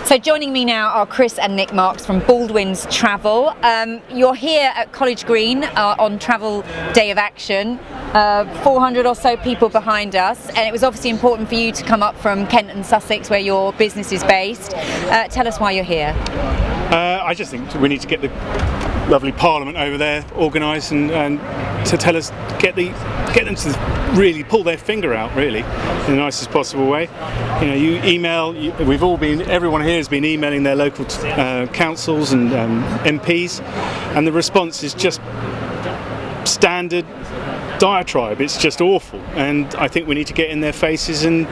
So joining me now are Chris and Nick Marks from Baldwins Travel. You're here at College Green on Travel Day of Action. 400 or so people behind us, and it was obviously important for you to come up from Kent and Sussex where your business is based. Tell us why you're here. I just think we need to get the lovely Parliament over there organised and to tell us, get them to really pull their finger out, really, in the nicest possible way. You know, you email. Everyone here has been emailing their local councils and MPs, and the response is just standard diatribe. It's just awful, and I think we need to get in their faces and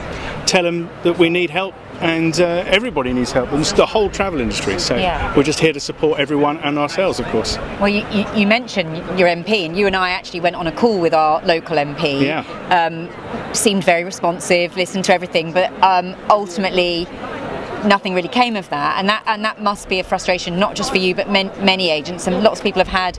tell them that we need help, and everybody needs help, and the whole travel industry. So we're just here to support everyone and ourselves, of course. Well, you mentioned your MP, and you and I actually went on a call with our local MP. Seemed very responsive, listened to everything, but ultimately nothing really came of that, and that must be a frustration, not just for you but many agents, and lots of people have had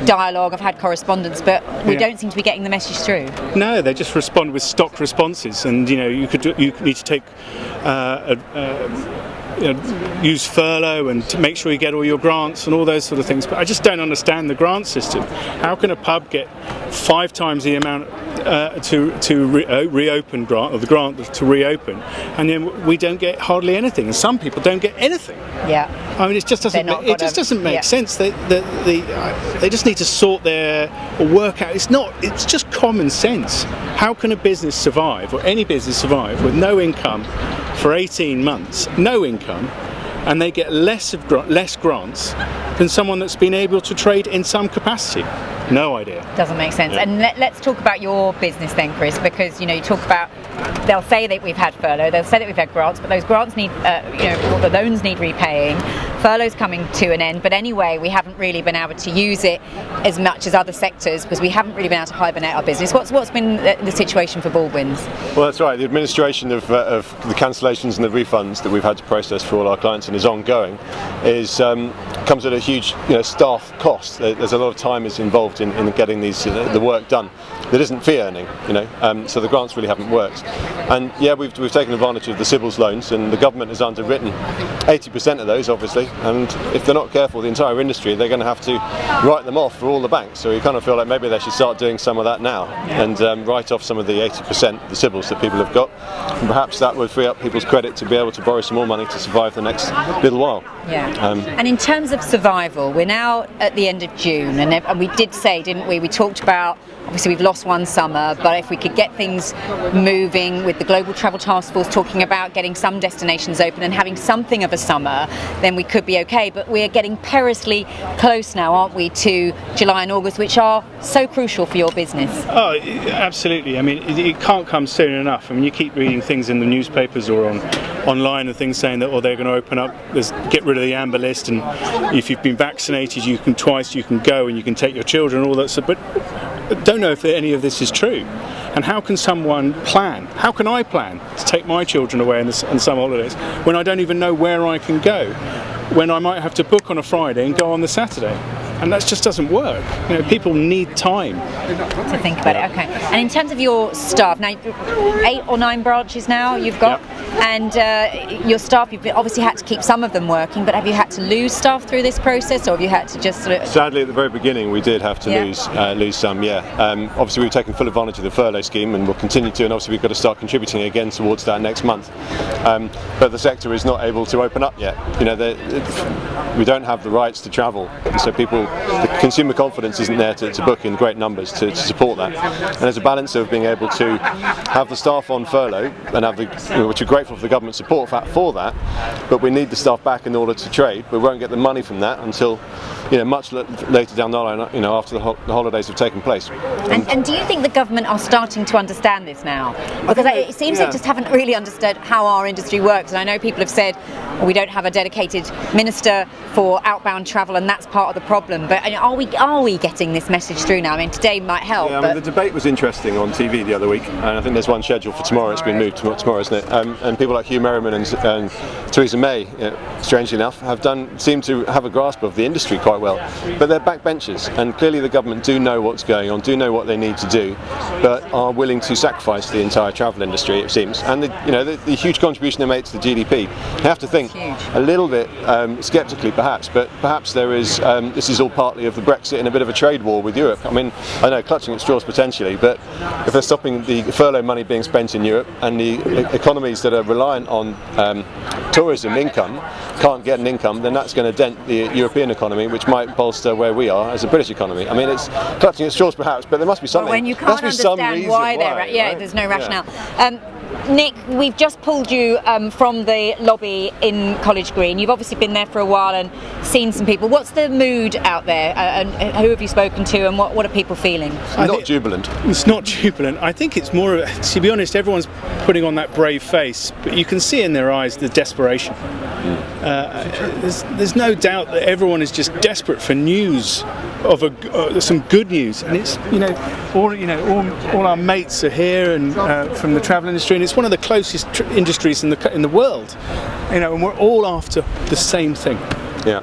dialogue, have had correspondence, but we don't seem to be getting the message through. No, they just respond with stock responses, and you need to take use furlough and to make sure you get all your grants and all those sort of things. But I just don't understand the grant system. How can a pub get 5 times the amount to reopen grant, or the grant to reopen, and then we don't get hardly anything, and some people don't get anything? I mean, it just doesn't make sense. They just need to sort their work out. It's just common sense. How can a business survive, or any business survive, with no income for 18 months, no income, and they get less grants than someone that's been able to trade in some capacity? No idea. Doesn't make sense. And let's talk about your business then, Chris, because you talk about, they'll say that we've had furlough, they'll say that we've had grants, but those grants need, the loans need repaying. Furlough's coming to an end, but anyway, we haven't really been able to use it as much as other sectors because we haven't really been able to hibernate our business. What's been the situation for Baldwins? Well, that's right. The administration of the cancellations and the refunds that we've had to process for all our clients and is ongoing comes at a huge staff cost. There's a lot of time is involved in getting the work done that isn't fee earning, so the grants really haven't worked. And we've taken advantage of the Sybil's loans, and the government has underwritten 80% of those, obviously, and if they're not careful, the entire industry, they're going to have to write them off for all the banks. So we kind of feel like maybe they should start doing some of that now and write off some of the 80%, the Sybil's that people have got, and perhaps that would free up people's credit to be able to borrow some more money to survive the next little while. And in terms of survival, we're now at the end of June, and we did say, didn't we? We talked about, obviously we've lost one summer, but if we could get things moving with the Global Travel Task Force talking about getting some destinations open and having something of a summer, then we could be okay. But we're getting perilously close now, aren't we, to July and August, which are so crucial for your business? Oh, absolutely. I mean, it can't come soon enough. I mean, you keep reading things in the newspapers or online and things saying that they're going to open up, get rid of the amber list, and if you've been vaccinated you can go and you can take your children, all that stuff. But I don't know if any of this is true. And how can someone plan? How can I plan to take my children away on some holidays when I don't even know where I can go? When I might have to book on a Friday and go on the Saturday? And that just doesn't work. People need time to think about it. Okay. And in terms of your staff, now 8 or 9 branches now you've got, and your staff, you've obviously had to keep some of them working, but have you had to lose staff through this process, or have you had to just sort of... Sadly, at the very beginning we did have to lose some. Obviously we've taken full advantage of the furlough scheme and we'll continue to, and obviously we've got to start contributing again towards that next month. But the sector is not able to open up yet. We don't have the rights to travel, so the consumer confidence isn't there to book in great numbers to support that. And there's a balance of being able to have the staff on furlough and have which are grateful for the government support for that, but we need the staff back in order to trade. We won't get the money from that until much later down the line, after the holidays have taken place. And do you think the government are starting to understand this now? Because it seems they just haven't really understood how our industry works. And I know people have said, well, we don't have a dedicated minister for outbound travel, and that's part of the problem. But are we getting this message through now? I mean, today might help. The debate was interesting on TV the other week, and I think there's one scheduled for tomorrow. It's been moved to tomorrow, isn't it? And people like Hugh Merriman and Theresa May, strangely enough, seem to have a grasp of the industry quite well. well. But they're backbenchers, and clearly the government do know what's going on, do know what they need to do, but are willing to sacrifice the entire travel industry, it seems. And the huge contribution they make to the GDP, you have to think a little bit sceptically, perhaps, but perhaps there is. This is all partly of the Brexit and a bit of a trade war with Europe. I mean, I know clutching at straws potentially, but if they're stopping the furlough money being spent in Europe, and the economies that are reliant on tourism income can't get an income, then that's going to dent the European economy, which might bolster where we are as a British economy. I mean, it's clutching at straws perhaps, but there must be something. Well, when you can't understand why there's no rationale. Nick, we've just pulled you from the lobby in College Green. You've obviously been there for a while and seen some people. What's the mood out there, and who have you spoken to, and what are people feeling? Not jubilant. It's not jubilant. I think it's more, to be honest, everyone's putting on that brave face, but you can see in their eyes the desperation. There's no doubt that everyone is just desperate for news of some good news, and it's all our mates are here and from the travel industry, and it's one of the closest industries in the world, and we're all after the same thing. Yeah.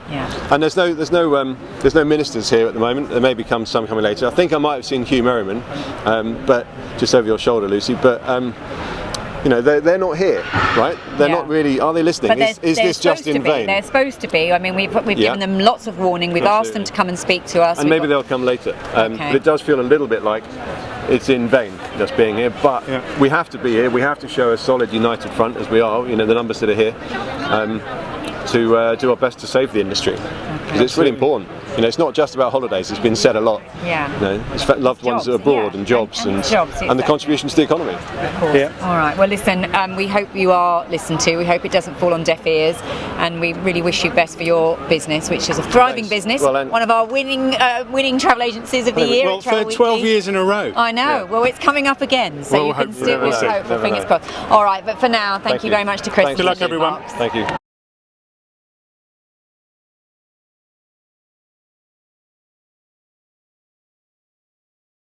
And there's no ministers here at the moment. There may become some coming later. I think I might have seen Hugh Merriman, but just over your shoulder, Lucy. But they're not here, right? They're not really. Are they listening? Is this just in vain? They're supposed to be. I mean, we've given them lots of warning. We've asked them to come and speak to us. And maybe they'll come later. But it does feel a little bit like it's in vain just being here. But we have to be here. We have to show a solid, united front as we are. The numbers that are here. To do our best to save the industry, because it's really important. It's not just about holidays. It's been said a lot. It's loved ones abroad and jobs and the contributions to the economy. All right. Well, listen. We hope you are listened to. We hope it doesn't fall on deaf ears, and we really wish you best for your business, which is a thriving business. Well, one of our winning travel agencies of the year. Well, for 12 years in a row. I know. Yeah. Well, it's coming up again, so you can still hope. Fingers crossed. All right. But for now, thank you very much to Chris. Good luck, everyone. Thank you.